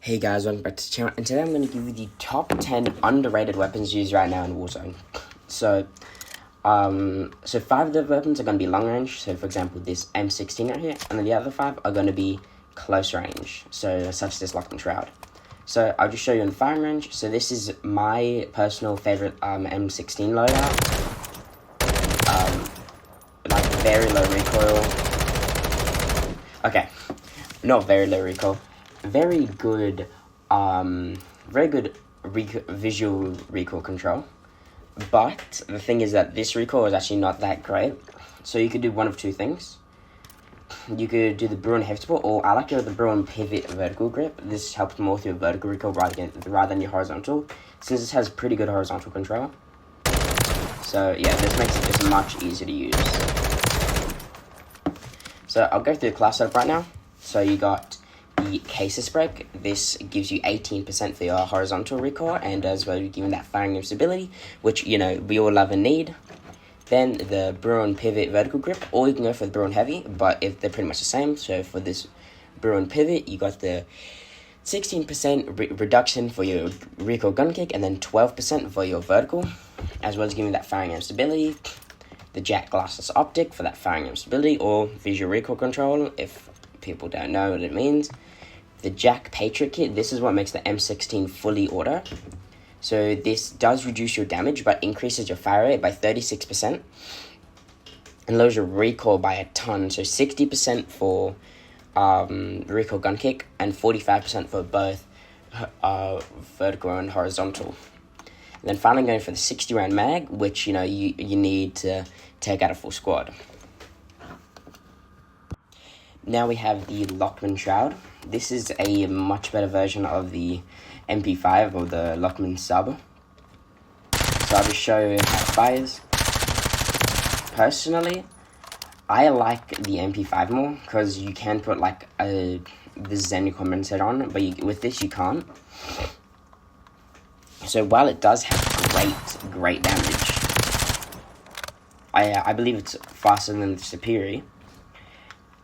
Hey guys, welcome back to the channel, and today I'm going to give you the top 10 underrated weapons used right now in Warzone. So 5 of the weapons are going to be long range, so for example this M16 right here, and then the other 5 are going to be close range, so such as this Lock and Shroud. So I'll just show you in firing range. So this is my personal favorite M16 loadout. Like very low recoil. Okay, not very low recoil. Very good visual recoil control, but the thing is that this recoil is actually not that great. So you could do one of two things. You could do the Bruin Heavy Support, or I like to do the Bruin Pivot Vertical Grip. This helps more with your vertical recoil rather than your horizontal, since this has pretty good horizontal control. So yeah, this makes it just much easier to use. So I'll go through the class setup right now. So you got the Cases Break. This gives you 18% for your horizontal recoil, and as well giving that firing stability, which we all love and need. Then the Bruin Pivot Vertical Grip, or you can go for the Bruin Heavy, but they're pretty much the same. So for this Bruin Pivot, you got the 16% reduction for your recoil gun kick, and then 12% for your vertical, as well as giving that firing stability. The Jack Glassless Optic for that firing stability, or visual recoil control, if people don't know what it means. The Jack Patriot Kit, this is what makes the M16 fully auto. So this does reduce your damage, but increases your fire rate by 36%, and lowers your recoil by a ton. So 60% for recoil gun kick, and 45% for both vertical and horizontal. And then finally going for the 60 round mag, which you need to take out a full squad. Now we have the Lockman Shroud. This is a much better version of the MP5, or the Lockman sub. So I'll just show you how it fires. Personally, I like the MP5 more, because you can put like the Zen compensator on, but with this you can't. So while it does have great damage, I believe it's faster than the Superior.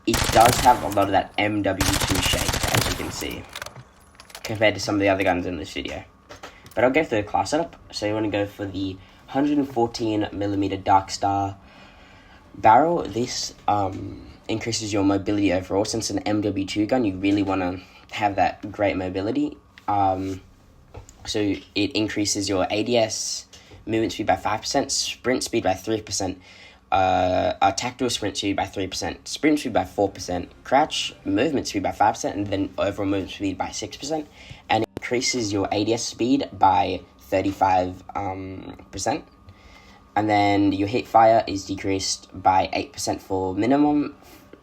It does have a lot of that MW2 shape, as you can see, compared to some of the other guns in this video. But I'll go for the class setup. So you want to go for the 114mm Dark Star barrel. This increases your mobility overall. Since an MW2 gun, you really want to have that great mobility. So it increases your ADS movement speed by 5%, sprint speed by 3%, tactical sprint speed by 3%, sprint speed by 4%, crouch movement speed by 5%, and then overall movement speed by 6%, and it increases your ADS speed by 35%. And then your hit fire is decreased by 8% for minimum,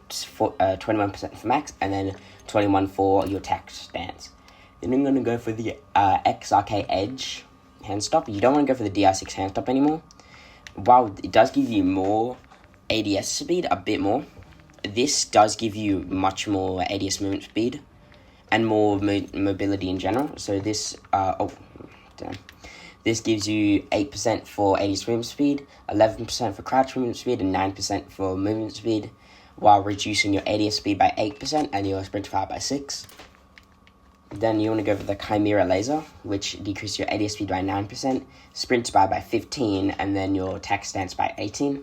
21% for max, and then 21% for your tac stance. Then I'm going to go for the XRK Edge hand stop. You don't want to go for the DR6 hand stop anymore. While it does give you more ADS speed, a bit more, this does give you much more ADS movement speed and more mobility in general. So this, this gives you 8% for ADS movement speed, 11% for crouch movement speed, and 9% for movement speed, while reducing your ADS speed by 8% and your sprint fire by 6%. Then you want to go for the Chimera Laser, which decreases your ADS speed by 9%, sprint speed by 15%, and then your tac stance by 18%.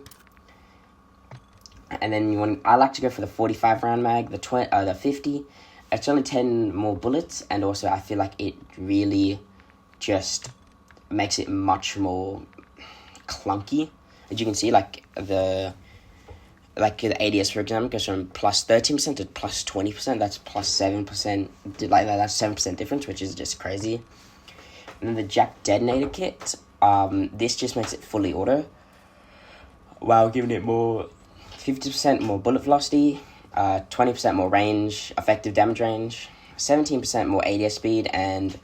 And then I like to go for the 45 round mag, the 50. It's only 10 more bullets, and also I feel like it really just makes it much more clunky. As you can see, like the ADS, for example, goes from plus 13% to plus 20%. That's plus 7%. That's 7% difference, which is just crazy. And then the Jack Detonator Kit. This just makes it fully auto, while giving it 50% more bullet velocity, 20% more range, effective damage range, 17% more ADS speed, and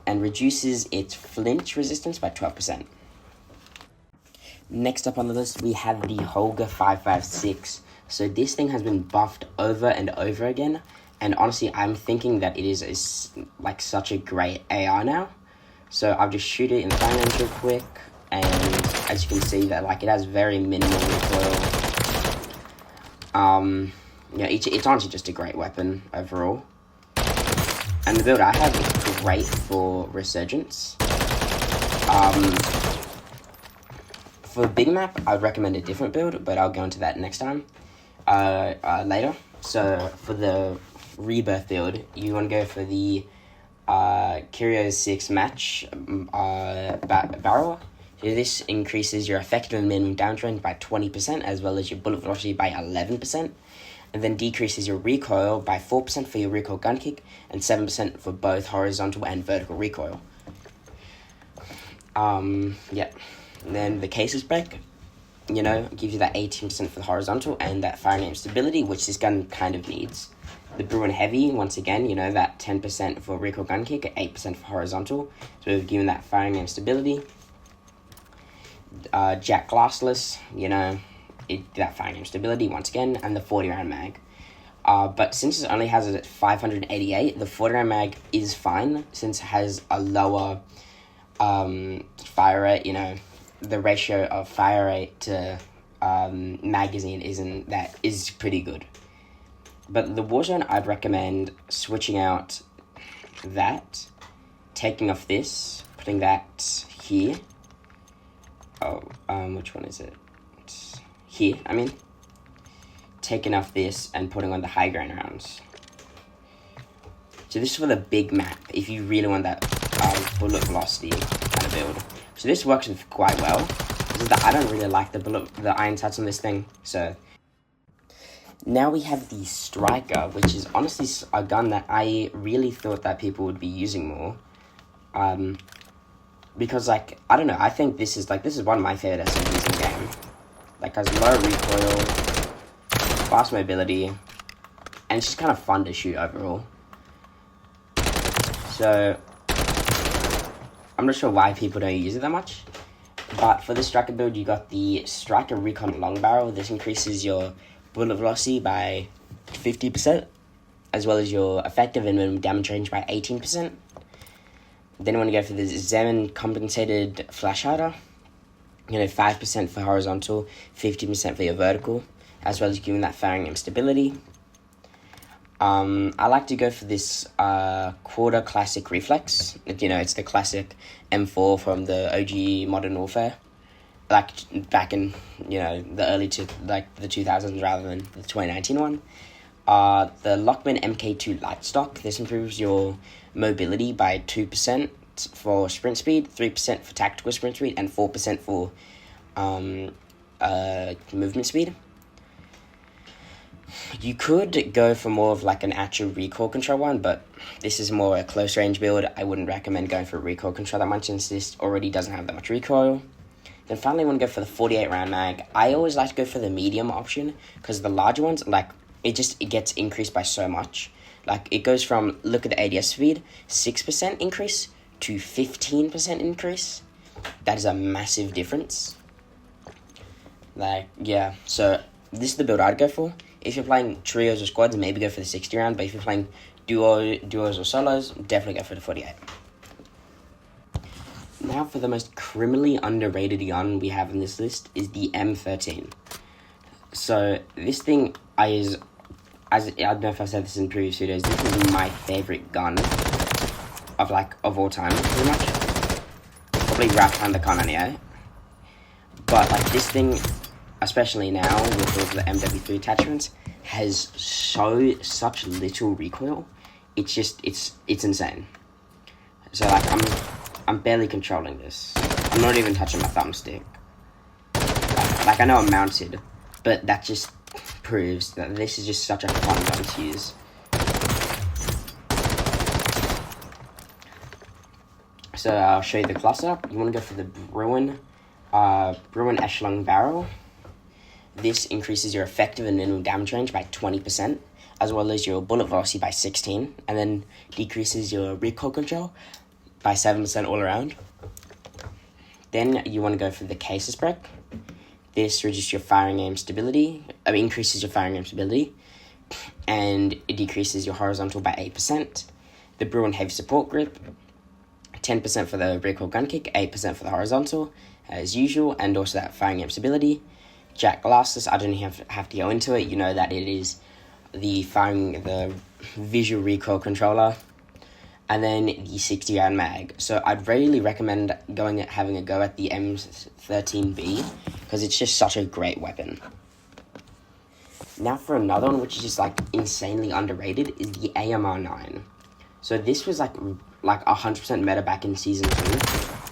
reduces its flinch resistance by 12%. Next up on the list, we have the Holger 556. So this thing has been buffed over and over again, and honestly, I'm thinking that it is like such a great AR now. So I'll just shoot it in the fire range real quick, and as you can see, that it has very minimal recoil. It's honestly just a great weapon overall. And the build I have is great for Resurgence. For big map, I'd recommend a different build, but I'll go into that next time, later. So for the Rebirth build, you want to go for the Curio 6 match barrel. So this increases your effective and minimum damage range by 20%, as well as your bullet velocity by 11%, and then decreases your recoil by 4% for your recoil gun kick, and 7% for both horizontal and vertical recoil. Yeah. And then the cases break, gives you that 18% for the horizontal and that firing aim stability, which this gun kind of needs. The Bruin Heavy, once again, that 10% for recoil gun kick, 8% for horizontal. So we've given that firing aim stability. Jack Glassless, that firing aim stability once again, and the 40 round mag. But since it only has it at 588, the 40 round mag is fine since it has a lower fire rate. The ratio of fire rate to magazine is pretty good. But the Warzone, I'd recommend switching out that, taking off this, putting that here. Which one is it? It's here, taking off this and putting on the high ground rounds. So this is for the big map, if you really want that bullet velocity kind of build. So this works quite well. I don't really like the iron sights on this thing, so. Now we have the Striker, which is honestly a gun that I really thought that people would be using more. Because, I don't know, I think this is one of my favorite SMGs in the game. Has low recoil, fast mobility, and it's just kind of fun to shoot overall. So, I'm not sure why people don't use it that much. But for the Striker build, you got the Striker Recon Long Barrel. This increases your bullet velocity by 50%, as well as your effective and minimum damage range by 18%. Then you want to go for the Zeman Compensated Flash Hider. 5% for horizontal, 50% for your vertical, as well as giving that firing aim stability. I like to go for this Quarter Classic Reflex. It's the classic M4 from the OG Modern Warfare. Back in, the early the 2000s rather than the 2019 one. The Lockman MK2 Light Stock. This improves your mobility by 2% for sprint speed, 3% for tactical sprint speed, and 4% for movement speed. You could go for more of an actual recoil control one, but this is more a close range build. I wouldn't recommend going for recoil control that much since this already doesn't have that much recoil. Then finally, I want to go for the 48 round mag. I always like to go for the medium option because the larger ones, it gets increased by so much. It goes from, look at the ADS speed, 6% increase to 15% increase. That is a massive difference. So this is the build I'd go for. If you're playing trios or squads, maybe go for the 60 round. But if you're playing duos or solos, definitely go for the 48. Now for the most criminally underrated gun we have in this list is the M13. So this thing I don't know if I've said this in previous videos, this is my favorite gun of all time, pretty much. Probably right behind the Kar98. But this thing, especially now with all the MW3 attachments, has such little recoil. It's insane. So I'm barely controlling this. I'm not even touching my thumbstick. I know I'm mounted, but that just proves that this is just such a fun gun to use. So I'll show you the class setup. You want to go for the Bruin Echelon Barrel. This increases your effective and minimum damage range by 20%, as well as your bullet velocity by 16%, and then decreases your recoil control by 7% all around. Then you want to go for the Cases Break. This reduces your firing aim stability, increases your firing aim stability, and it decreases your horizontal by 8%. The Bruin Heavy Support Grip, 10% for the recoil gun kick, 8% for the horizontal, as usual, and also that firing aim stability. Jack Glassless, I don't have to go into it. You know that it is the visual recoil controller. and then the 60 round mag. So I'd really recommend having a go at the M13B because it's just such a great weapon. Now for another one, which is just like insanely underrated, is the AMR9. So this was like 100% meta back in season 2,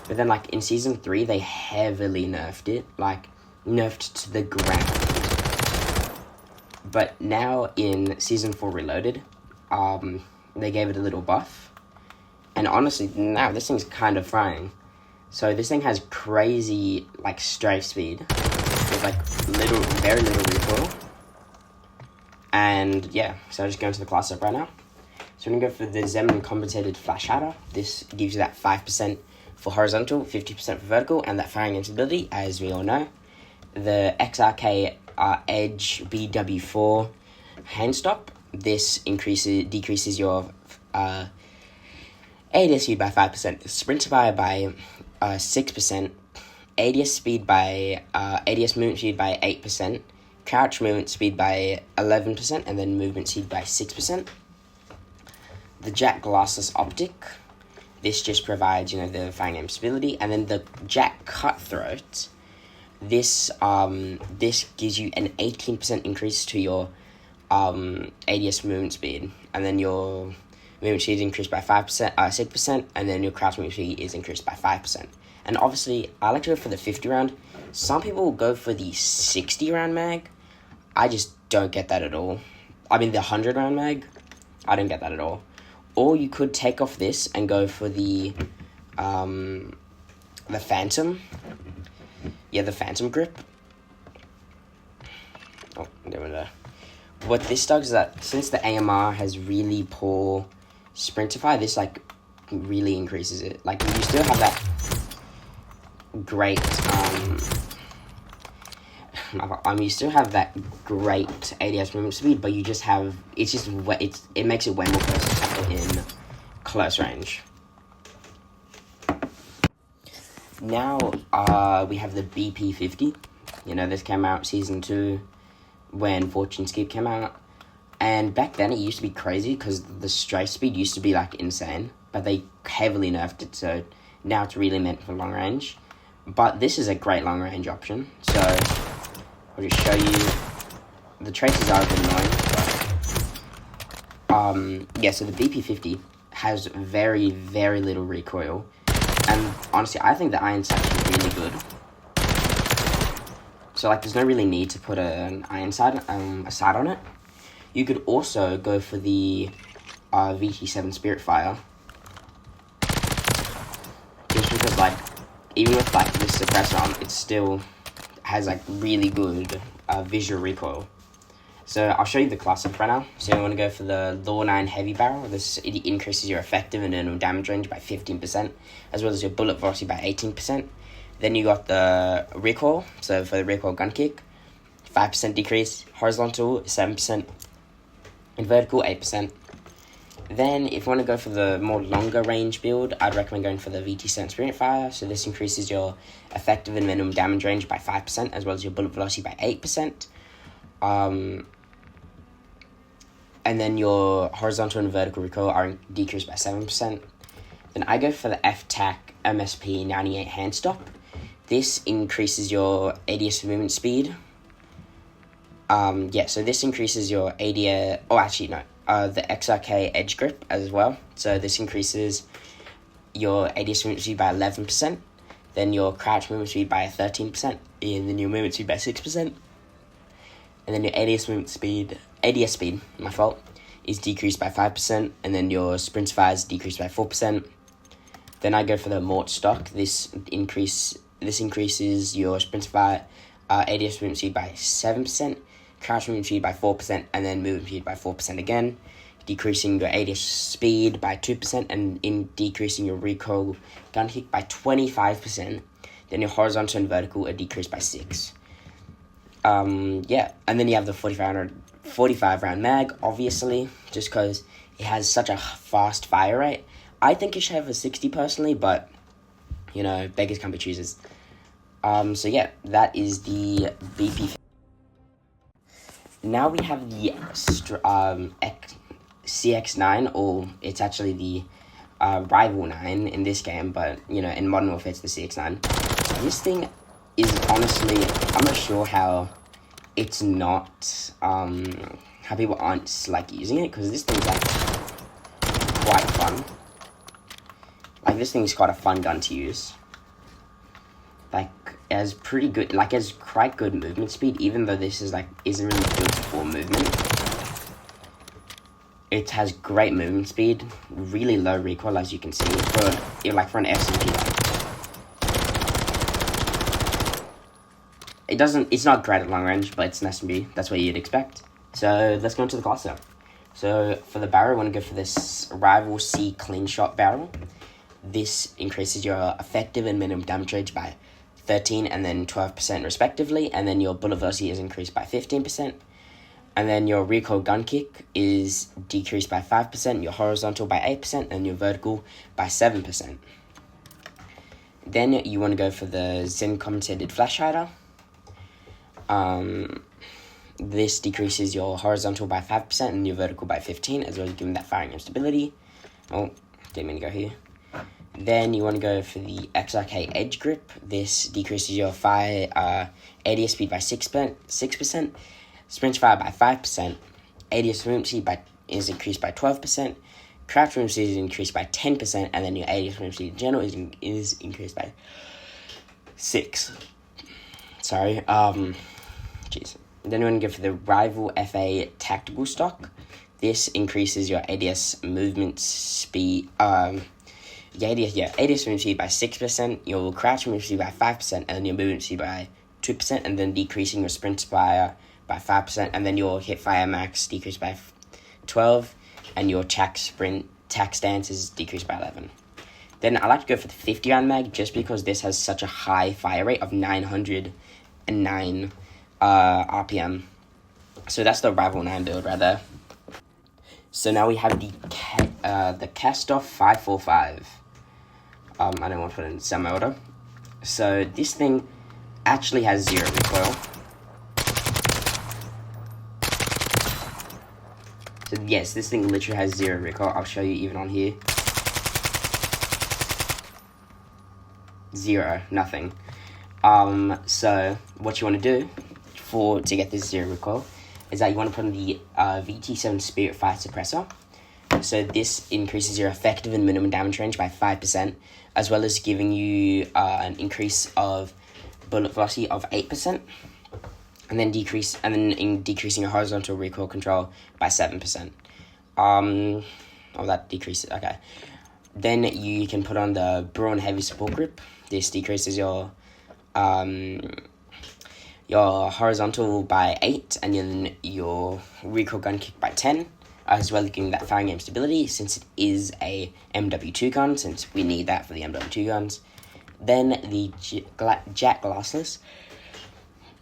but then like in season 3 they heavily nerfed it, like nerfed to the ground. But now in season 4 Reloaded, they gave it a little buff, and honestly now this thing's kind of frying. So this thing has crazy like strafe speed with like very little recoil. And yeah, so I'll just go into the class up right now. So we're going to go for the Zeman Compensated Flash Shatter. This gives you that 5% for horizontal, 50% for vertical, and that firing instability, as we all know. The XRK Edge BW4 hand stop. This decreases your ADS speed by 5%, sprint fire by 6%, ADS speed by ADS movement speed by 8%, crouch movement speed by 11%, and then movement speed by 6%. The Jack Glassless Optic, this just provides, the firing aim stability. And then the Jack Cutthroat, this gives you an 18% increase to your ADS movement speed. And then your movement speed is increased by 6%, and then your crouch movement speed is increased by 5%. And obviously, I like to go for the 50 round. Some people will go for the 60 round mag. I just don't get that at all. I mean, the 100 round mag, I don't get that at all. Or you could take off this and go for the Phantom. Yeah, the Phantom grip. Oh, there we go. What this does is that since the AMR has really poor sprintify, this like really increases it. Like you still have that great you still have that great ADS movement speed, but you just have it makes it way more versatile in close range. Now we have the BP50. This came out season 2 when Fortune Skip came out, and back then it used to be crazy because the strafe speed used to be like insane, but they heavily nerfed it, so now it's really meant for long range. But this is a great long range option, so I'll just show you. The traces are a bit annoying, but so the BP50 has very, very little recoil, and honestly, I think the iron sight is really good. So like, there's no really need to put an iron sight, a sight on it. You could also go for the VT7 Spiritfire, just because like, even with like this suppressor on, it still has like really good visual recoil. So I'll show you the class up right now. So you want to go for the Law 9 Heavy Barrel. It increases your effective and internal damage range by 15%, as well as your bullet velocity by 18%. Then you got the recoil. So for the recoil gun kick, 5% decrease, horizontal 7%, and vertical 8%. Then if you want to go for the more longer range build, I'd recommend going for the VT7 Spiritfire. So this increases your effective and minimum damage range by 5%, as well as your bullet velocity by 8%. And then your horizontal and vertical recoil are decreased by 7%. Then I go for the FTAC MSP 98 hand stop. This increases your ADS movement speed. So this increases your the XRK Edge grip as well. So this increases your ADS movement speed by 11%, then your crouch movement speed by 13%, and then your movement speed by 6%. And then your ADS speed, is decreased by 5%, and then your sprint fire is decreased by 4%. Then I go for the Mort stock. This increases your sprint fire, ADS movement speed by 7%, crouch movement speed by 4%, and then movement speed by 4% again, decreasing your ADS speed by 2%, and in decreasing your recoil gun kick by 25%. Then your horizontal and vertical are decreased by 6%. And then you have the 45 round mag, obviously, just because it has such a fast fire rate. I think it should have a 60 personally, but beggars can't be choosers. That is the BP. Now we have the CX9, or it's actually the Rival 9 in this game, but, you know, in Modern Warfare it's the CX9. This thing is honestly, I'm not sure how it's not, how people aren't, like, using it, because this thing's, like, quite fun. Like, this thing's quite a fun gun to use. Like, it has pretty good, like, it has quite good movement speed, even though this is, like, isn't really built for movement. It has great movement speed, really low recoil, as you can see, for an SMG. It's not great at long range, but it's an SMG, that's what you'd expect. So, let's go into the class now. So, for the barrel, I want to go for this Rival C clean shot barrel. This increases your effective and minimum damage range by 13 and then 12% respectively, and then your bullet velocity is increased by 15%. And then your recoil gun kick is decreased by 5%, your horizontal by 8%, and your vertical by 7%. Then you want to go for the Zen compensated flash hider. This decreases your horizontal by 5% and your vertical by 15%, as well as giving that firing stability. Oh, didn't mean to go here. Then you want to go for the XRK Edge Grip. This decreases your ADS speed by 6%, sprint fire by 5%, ADS movement speed is increased by 12%, crouch movement speed is increased by 10%, and then your ADS movement speed in general is increased by 6. Sorry, jeez. Then you want to go for the Rival FA Tactical Stock. This increases your ADS movement speed, ADS movement speed by 6%, your crouch movement speed by 5%, and your movement speed by 2%, and then decreasing your sprint fire by 5%, and then your hip fire max decreased by 12, and your tac stance is decreased by 11. Then I like to go for the 50 round mag, just because this has such a high fire rate of 909 RPM. So that's the Rival 9 build right there. So now we have the Kastov 545. I don't want to put it in semi-auto. So this thing actually has 0 recoil. So yes, this thing literally has 0 recoil. I'll show you even on here. 0, nothing. So what you want to do to get this 0 recoil is that you want to put on the VT7 Spirit Fire Suppressor. So this increases your effective and minimum damage range by 5%, as well as giving you an increase of bullet velocity of 8%, and then decreasing your horizontal recoil control by 7%. That decreases. Okay. Then you can put on the Brawn Heavy Support Grip. This decreases your horizontal by 8, and then your recoil gun kick by 10, as well as giving that firing aim stability, since it is a MW2 gun, since we need that for the MW2 guns. Then the Jack Glassless,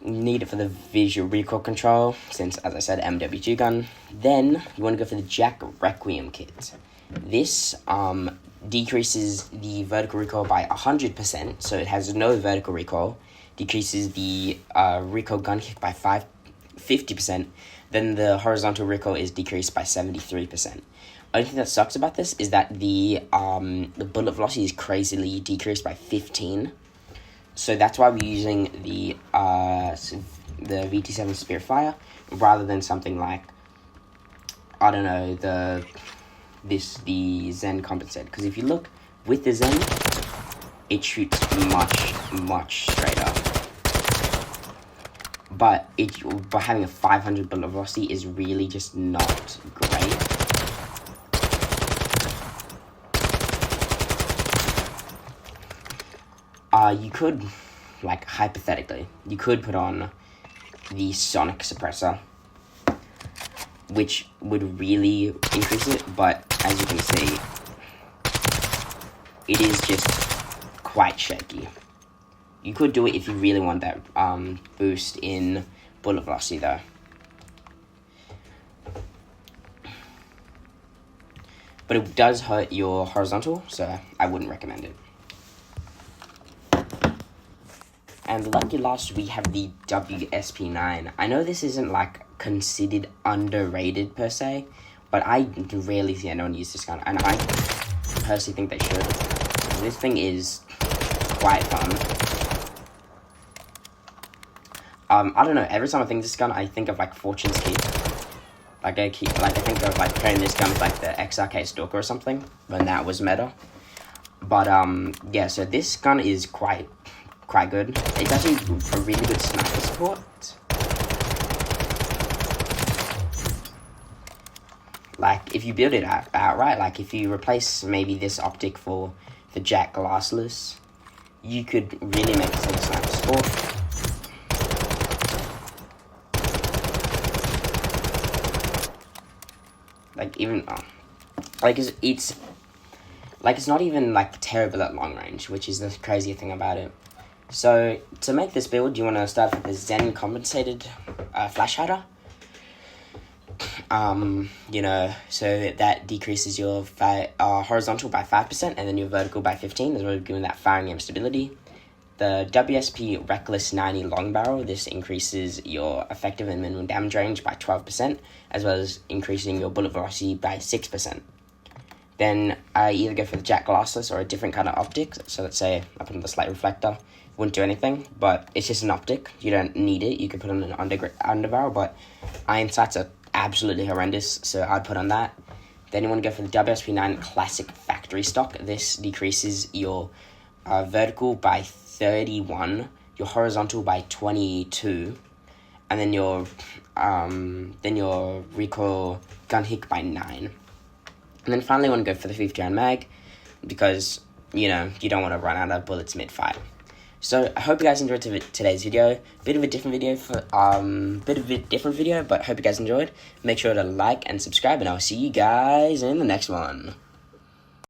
need it for the visual recoil control, since, as I said, MW2 gun. Then you want to go for the Jack Requiem kit. This decreases the vertical recoil by 100%, so it has no vertical recoil, decreases the recoil gun kick by 50%, then the horizontal recoil is decreased by 73%. Only thing that sucks about this is that the bullet velocity is crazily decreased by 15. So that's why we're using the VT7 Spiritfire rather than something like, I don't know, the Zen Compensated. Because if you look with the Zen, it shoots much straighter. But having a 500 bullet velocity is really just not great. You could, like, hypothetically, you could put on the Sonic Suppressor, which would really increase it, but as you can see, it is just quite shaky. You could do it if you really want that boost in bullet velocity, though. But it does hurt your horizontal, so I wouldn't recommend it. And lucky last, we have the WSP9. I know this isn't, like, considered underrated per se, but I rarely see anyone use this gun, and I personally think they should. This thing is quite fun. I don't know, every time I think of this gun, I think of, like, Fortune's Key. I think of, like, pairing this gun with, like, the XRK Stalker or something, when that was meta. But, yeah, so this gun is quite good. It's actually a really good sniper support. Like, if you build it outright, like, if you replace maybe this optic for the Jack Glassless, you could really make this a sniper support. Like, even, like, it's not even, like, terrible at long range, which is the crazy thing about it. So, to make this build, you want to start with the Zen compensated flash hider. You know, so that decreases your horizontal by 5% and then your vertical by 15%, as well as giving that firing aim stability. The WSP Reckless 90 long barrel, this increases your effective and minimum damage range by 12%, as well as increasing your bullet velocity by 6%. Then I either go for the Jack Glassless or a different kind of optic. So let's say I put on the slight reflector. Wouldn't do anything, but it's just an optic. You don't need it. You could put on an underbarrel, but iron sights are absolutely horrendous, so I'd put on that. Then you want to go for the WSP9 Classic Factory Stock. This decreases your vertical by 31, your horizontal by 22, and then your recoil gun hit by 9. And then finally, I want to go for the 50 round mag because, you know, you don't want to run out of bullets mid-fight. So I hope you guys enjoyed today's video. Bit of a different video, but hope you guys enjoyed. Make sure to like and subscribe, and I'll see you guys in the next one.